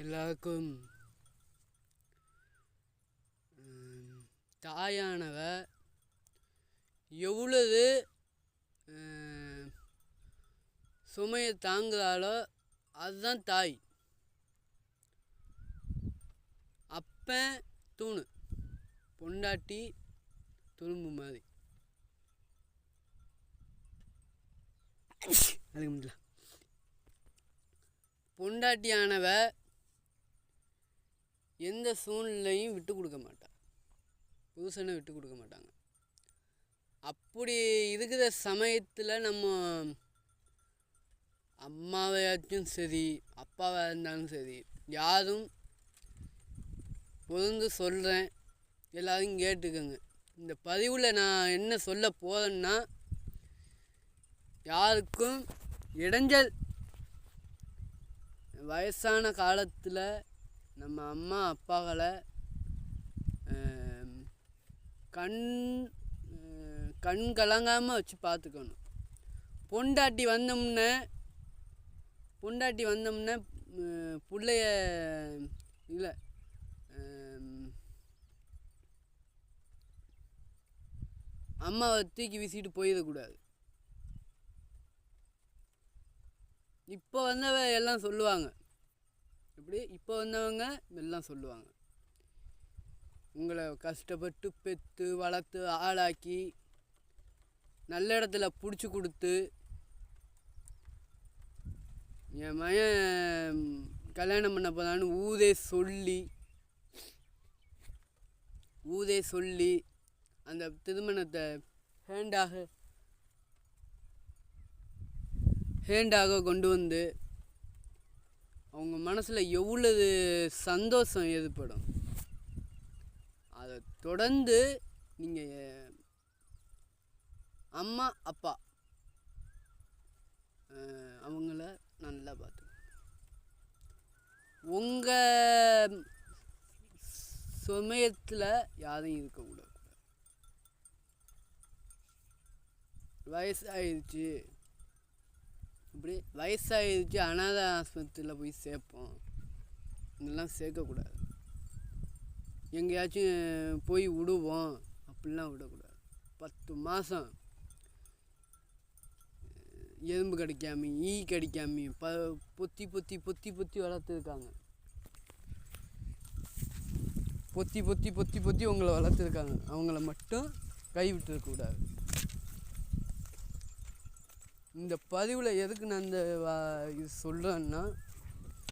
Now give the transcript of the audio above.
எல்லாருக்கும் தாயானவ எவ்வளவு சுமையை தாங்குகிறாளோ அதுதான் தாய். அப்பன் தூணு, பொண்டாட்டி துரும்பு மாதிரி. பொண்டாட்டியானவ எந்த சூழ்நிலையும் விட்டு கொடுக்க மாட்டாள், புருஷனை விட்டு கொடுக்க மாட்டாங்க. அப்படி இருக்கிற சமயத்தில் நம்ம அம்மாவையாச்சும் சரி அப்பாவாக இருந்தாலும் சரி யாரும் பொருந்து சொல்கிறேன், எல்லாரும் கேட்டுக்கோங்க. இந்த பதிவில் நான் என்ன சொல்ல போகிறேன்னா, யாருக்கும் இடைஞ்சல். வயசான காலத்தில் நம்ம அம்மா அப்பாக்களை கண் கலங்காமல் வச்சு பார்த்துக்கணும். பொண்டாட்டி வந்தோம்னே பிள்ளைய இல்லை அம்மாவை தூக்கி வீசிட்டு போயிடக்கூடாது. இப்போ வந்தவ எல்லாம் சொல்லுவாங்க, இப்போ வந்தவங்க எல்லாம் சொல்லுவாங்க, உங்களை கஷ்டப்பட்டு பெற்று வளர்த்து ஆளாக்கி நல்ல இடத்துல பிடிச்சி கொடுத்து என் மகன் கல்யாணம் பண்ண போதான்னு ஊதே சொல்லி அந்த திருமணத்தை ஹேண்டாக கொண்டு வந்து அவங்க மனசில் எவ்வளவு சந்தோஷம் ஏற்படும். அதை தொடர்ந்து நீங்கள் அம்மா அப்பா அவங்கள நல்லா பார்த்து உங்கள் சமயத்தில் யாரும் இருக்கக்கூடாது. வயசாகிடுச்சு அனாதை ஆஸ்பத்திரியில் போய் சேர்ப்போம், இதெல்லாம் சேர்க்கக்கூடாது. எங்கேயாச்சும் போய் விடுவோம், அப்படிலாம் விடக்கூடாது. 10 மாதம் எறும்பு கடிக்காம ஈ கடிக்காம பொத்தி பொத்தி பொத்தி பொத்தி வளர்த்துருக்காங்க. பொத்தி பொத்தி பொத்தி பொத்தி உங்களை வளர்த்துருக்காங்க. அவங்கள மட்டும் கைவிட்டுருக்கக்கூடாது. இந்த பதிவில் எதுக்கு நான் இது சொல்கிறேன்னா,